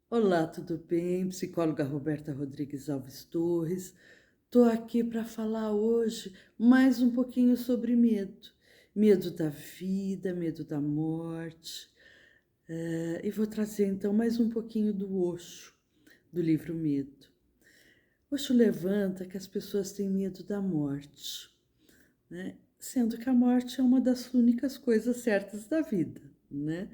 Olá, tudo bem? Psicóloga Roberta Rodrigues Alves Torres. Estou aqui para falar hoje mais um pouquinho sobre medo. Medo da vida, medo da morte. E vou trazer então mais um pouquinho do Osho, do livro Medo. Osho levanta que as pessoas têm medo da morte, né? Sendo que a morte é uma das únicas coisas certas da vida, né?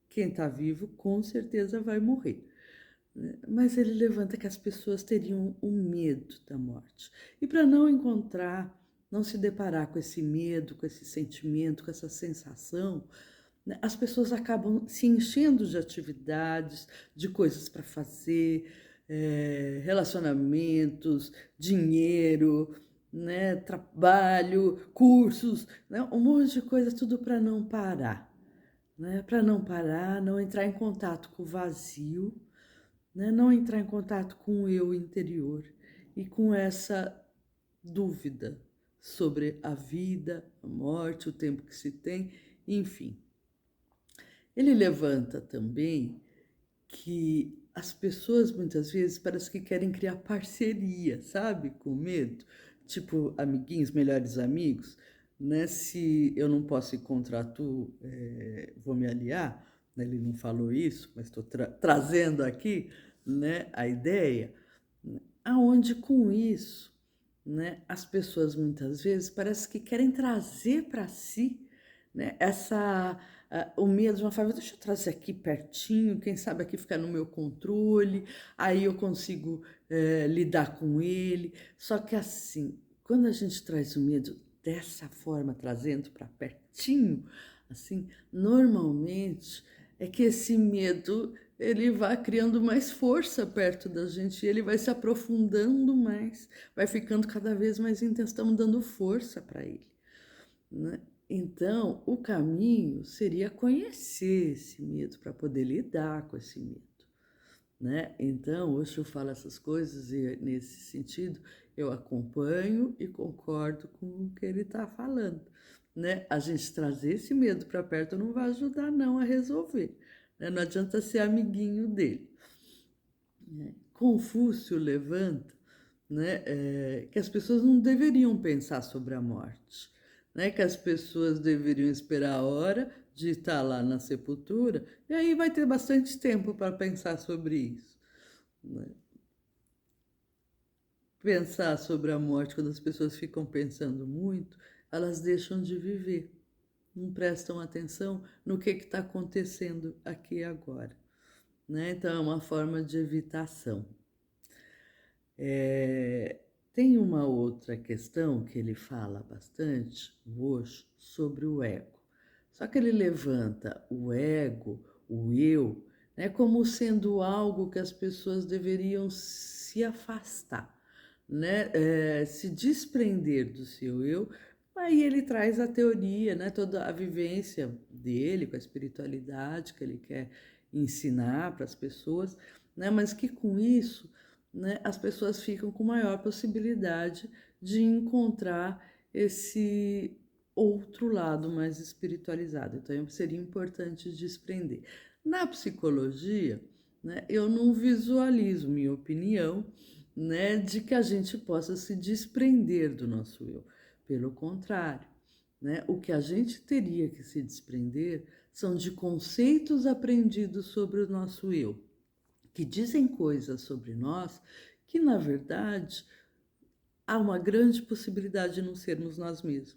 Quem está vivo com certeza vai morrer. Mas ele levanta que as pessoas teriam o medo da morte. E para não encontrar, não se deparar com esse medo, com esse sentimento, com essa sensação, né, as pessoas acabam se enchendo de atividades, de coisas para fazer, relacionamentos, dinheiro, né, trabalho, cursos, né, um monte de coisa, tudo para não parar. Né, para não parar, não entrar em contato com o vazio, né? Não entrar em contato com o eu interior e com essa dúvida sobre a vida, a morte, o tempo que se tem, enfim. Ele levanta também que as pessoas muitas vezes parece que querem criar parceria, sabe? Com medo, tipo amiguinhos, melhores amigos, né? Se eu não posso encontrar tu, vou me aliar. Né? Ele não falou isso, mas estou trazendo aqui, né, a ideia, né? Aonde com isso, né, as pessoas muitas vezes parece que querem trazer para si, né, o medo de uma forma, deixa eu trazer aqui pertinho, quem sabe aqui ficar no meu controle, aí eu consigo lidar com ele. Só que assim, quando a gente traz o medo dessa forma, trazendo para pertinho, assim, normalmente é que esse medo ele vai criando mais força perto da gente, e ele vai se aprofundando mais, vai ficando cada vez mais intenso, estamos dando força para ele, né? Então, o caminho seria conhecer esse medo para poder lidar com esse medo, né? Então, hoje eu falo essas coisas e nesse sentido eu acompanho e concordo com o que ele está falando, né? A gente trazer esse medo para perto não vai ajudar não a resolver, né? Não adianta ser amiguinho dele, né? Confúcio levanta, né, que as pessoas não deveriam pensar sobre a morte, né, que as pessoas deveriam esperar a hora de estar lá na sepultura, e aí vai ter bastante tempo para pensar sobre isso. Né? Pensar sobre a morte, quando as pessoas ficam pensando muito, elas deixam de viver, não prestam atenção no que está acontecendo aqui e agora. Né? Então é uma forma de evitação. É, tem uma outra questão que ele fala bastante, o Osho, sobre o ego. Só que ele levanta o ego, o eu, né, como sendo algo que as pessoas deveriam se afastar, né, se desprender do seu eu. Aí ele traz a teoria, né, toda a vivência dele com a espiritualidade que ele quer ensinar para as pessoas, né, mas que com isso, né, as pessoas ficam com maior possibilidade de encontrar esse outro lado mais espiritualizado. Então, seria importante desprender. Na psicologia, né, eu não visualizo, minha opinião, né, de que a gente possa se desprender do nosso eu. Pelo contrário, né, o que a gente teria que se desprender são de conceitos aprendidos sobre o nosso eu, que dizem coisas sobre nós que, na verdade, há uma grande possibilidade de não sermos nós mesmos.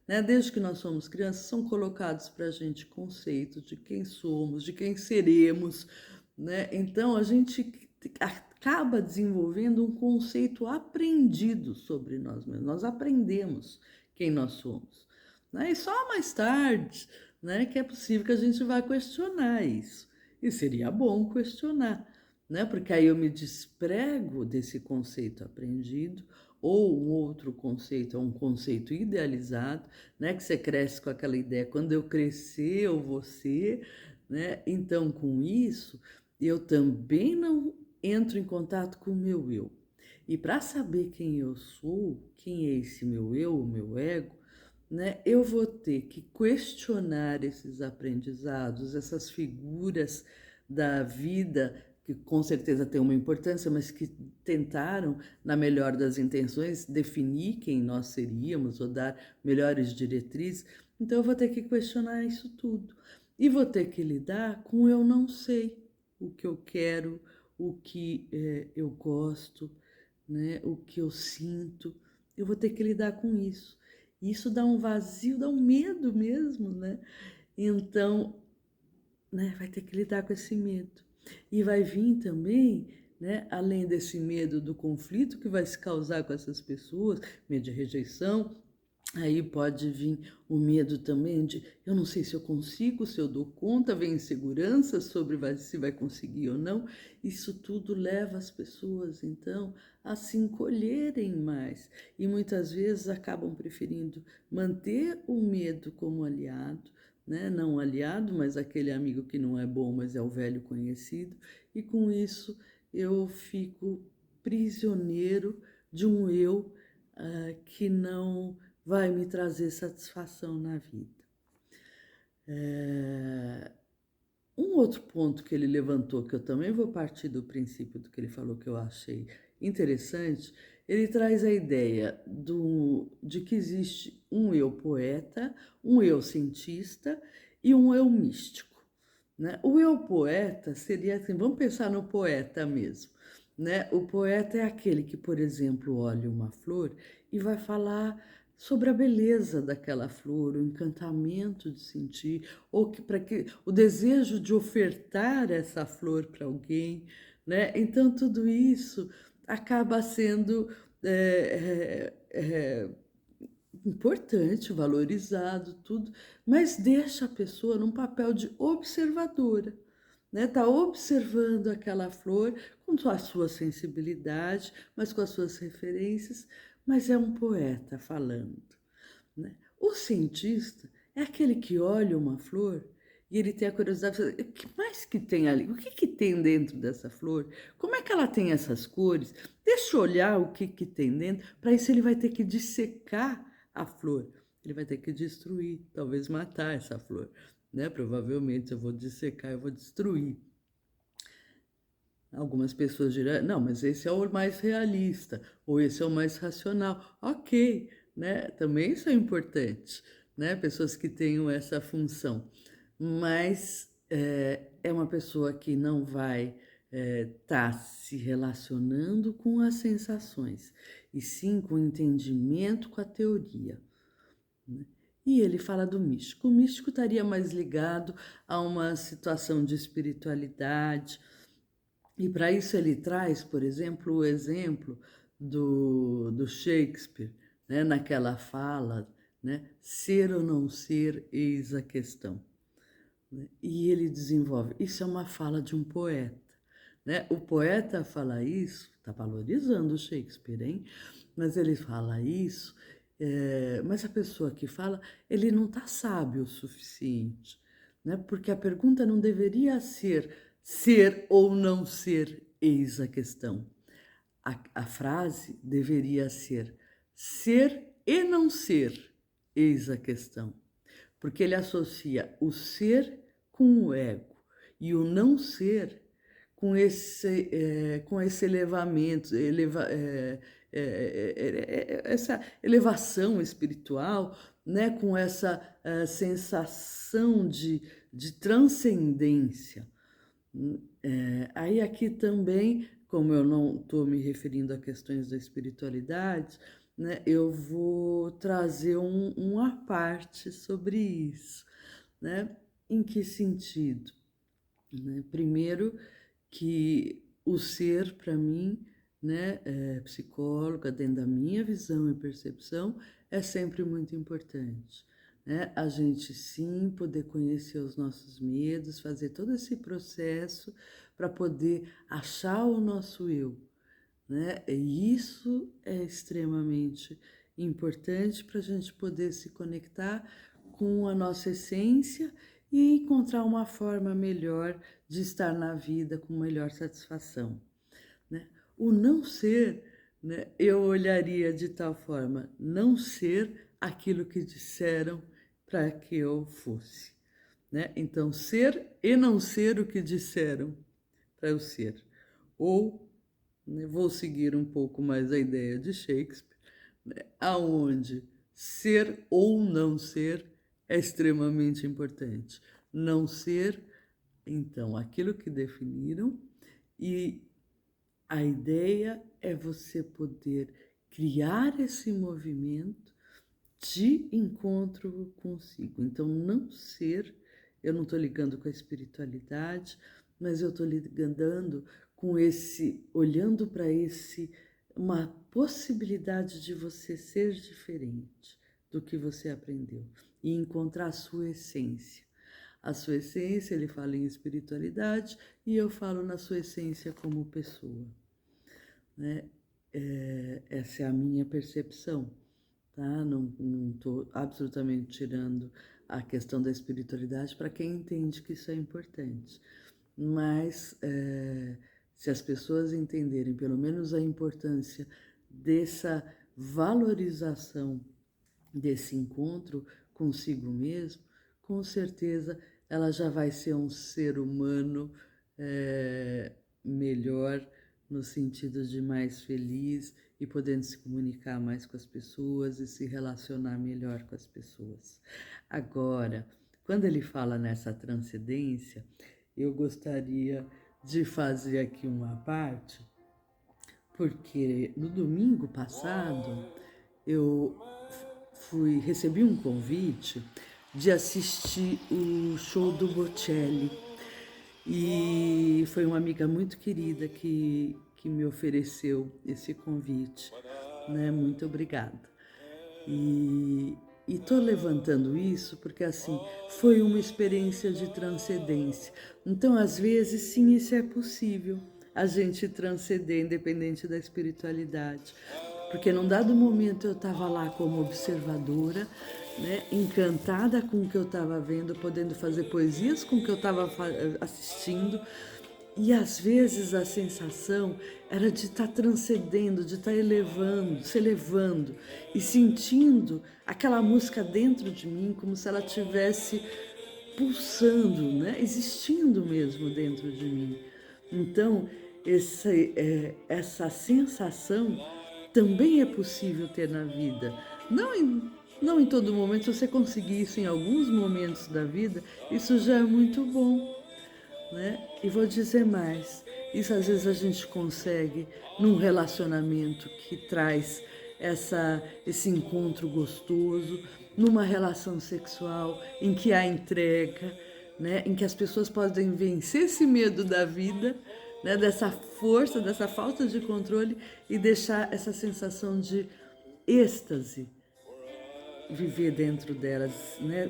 Né? Desde que nós somos crianças, são colocados para a gente conceitos de quem somos, de quem seremos. Né? Então, a gente acaba desenvolvendo um conceito aprendido sobre nós mesmos. Nós aprendemos quem nós somos. Né? E só mais tarde, né, que é possível que a gente vá questionar isso. E seria bom questionar, né? Porque aí eu me desprego desse conceito aprendido, ou um outro conceito, é um conceito idealizado, né? Que você cresce com aquela ideia, quando eu crescer eu vou ser, né? Então, com isso, eu também não entro em contato com o meu eu. E para saber quem eu sou, quem é esse meu eu, o meu ego, né, eu vou ter que questionar esses aprendizados, essas figuras da vida que com certeza tem uma importância, mas que tentaram, na melhor das intenções, definir quem nós seríamos ou dar melhores diretrizes. Então eu vou ter que questionar isso tudo. E vou ter que lidar com eu não sei o que eu quero, o que eu gosto, né? O que eu sinto. Eu vou ter que lidar com isso. Isso dá um vazio, dá um medo mesmo, né? Então, né, vai ter que lidar com esse medo. E vai vir também, né, além desse medo do conflito que vai se causar com essas pessoas, medo de rejeição, aí pode vir o medo também de eu não sei se eu consigo, se eu dou conta, vem insegurança sobre se vai conseguir ou não. Isso tudo leva as pessoas, então, a se encolherem mais. E muitas vezes acabam preferindo manter o medo como aliado, né? Não aliado, mas aquele amigo que não é bom, mas é o velho conhecido. E com isso eu fico prisioneiro de um eu que não vai me trazer satisfação na vida. Um outro ponto que ele levantou, que eu também vou partir do princípio do que ele falou, que eu achei interessante, ele traz a ideia de que existe um eu poeta, um eu cientista e um eu místico. Né? O eu poeta seria assim, vamos pensar no poeta mesmo. Né? O poeta é aquele que, por exemplo, olha uma flor e vai falar sobre a beleza daquela flor, o encantamento de sentir, ou que para que o desejo de ofertar essa flor para alguém, né? Então tudo isso acaba sendo importante, valorizado, tudo, mas deixa a pessoa num papel de observadora, né? Tá observando aquela flor com a sua sensibilidade, mas com as suas referências, mas é um poeta falando, né? O cientista é aquele que olha uma flor e ele tem a curiosidade de saber o que mais que tem ali, o que que tem dentro dessa flor, como é que ela tem essas cores, deixa eu olhar o que que tem dentro, para isso ele vai ter que dissecar a flor, ele vai ter que destruir, talvez matar essa flor, né? Provavelmente eu vou dissecar, eu vou destruir. Algumas pessoas dirão, não, mas esse é o mais realista, ou esse é o mais racional. Ok, né? Também isso é importante, né? Pessoas que tenham essa função. Mas é uma pessoa que não vai estar se relacionando com as sensações, e sim com o entendimento, com a teoria. Né? E ele fala do místico. O místico estaria mais ligado a uma situação de espiritualidade, e para isso ele traz, por exemplo, o exemplo do Shakespeare, né, naquela fala, né, ser ou não ser, eis a questão. Né? E ele desenvolve, isso é uma fala de um poeta. Né? O poeta fala isso, está valorizando o Shakespeare, hein? Mas ele fala isso, mas a pessoa que fala, ele não está sábio o suficiente. Né? Porque a pergunta não deveria ser ou não ser, eis a questão. A frase deveria ser e não ser, eis a questão. Porque ele associa o ser com o ego e o não ser com esse elevamento, essa elevação espiritual, né, com essa sensação de transcendência. Aí aqui também, como eu não estou me referindo a questões da espiritualidade, né, eu vou trazer à parte sobre isso, né? Em que sentido? Né? Primeiro, que o ser, para mim, né, psicóloga, dentro da minha visão e percepção, é sempre muito importante. Né? A gente sim poder conhecer os nossos medos, fazer todo esse processo para poder achar o nosso eu. Né? E isso é extremamente importante para a gente poder se conectar com a nossa essência e encontrar uma forma melhor de estar na vida com melhor satisfação. Né? O não ser, né, eu olharia de tal forma, não ser aquilo que disseram para que eu fosse. Né? Então, ser e não ser o que disseram para eu ser. Ou, né, vou seguir um pouco mais a ideia de Shakespeare, né, aonde ser ou não ser é extremamente importante. Não ser, então, aquilo que definiram, e a ideia é você poder criar esse movimento de encontro consigo. Então, não ser, eu não estou ligando com a espiritualidade, mas eu estou ligando com esse, olhando para esse, uma possibilidade de você ser diferente do que você aprendeu e encontrar a sua essência. A sua essência, ele fala em espiritualidade e eu falo na sua essência como pessoa, né? Essa é a minha percepção, tá? Não estou absolutamente tirando a questão da espiritualidade para quem entende que isso é importante. Mas se as pessoas entenderem pelo menos a importância dessa valorização desse encontro consigo mesmo, com certeza ela já vai ser um ser humano melhor, no sentido de mais feliz e podendo se comunicar mais com as pessoas e se relacionar melhor com as pessoas. Agora, quando ele fala nessa transcendência, eu gostaria de fazer aqui uma parte, porque no domingo passado eu recebi um convite de assistir o show do Bocelli. E foi uma amiga muito querida que me ofereceu esse convite, né? Muito obrigada. E estou levantando isso porque, assim, foi uma experiência de transcendência. Então, às vezes, sim, isso é possível, a gente transcender, independente da espiritualidade. Porque num dado momento eu estava lá como observadora, né, encantada com o que eu estava vendo, podendo fazer poesias com o que eu estava assistindo. E às vezes a sensação era de estar transcendendo, de estar elevando, se elevando e sentindo aquela música dentro de mim como se ela tivesse pulsando, né, existindo mesmo dentro de mim. Então, essa sensação também é possível ter na vida. Não em todo momento, se você conseguir isso em alguns momentos da vida, isso já é muito bom, né? E vou dizer mais, isso às vezes a gente consegue num relacionamento que traz esse encontro gostoso, numa relação sexual em que há entrega, né? Em que as pessoas podem vencer esse medo da vida, né? Dessa força, dessa falta de controle e deixar essa sensação de êxtase viver dentro delas, né?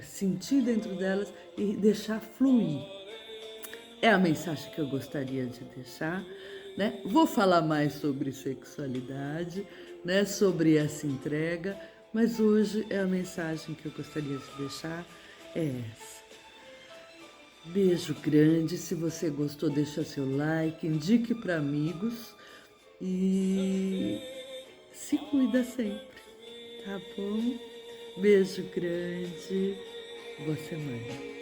Sentir dentro delas e deixar fluir. É a mensagem que eu gostaria de deixar, né? Vou falar mais sobre sexualidade, né? Sobre essa entrega, mas hoje é a mensagem que eu gostaria de deixar é essa. Beijo grande, se você gostou, deixa seu like, indique para amigos e se cuida sempre, tá bom? Beijo grande, boa semana.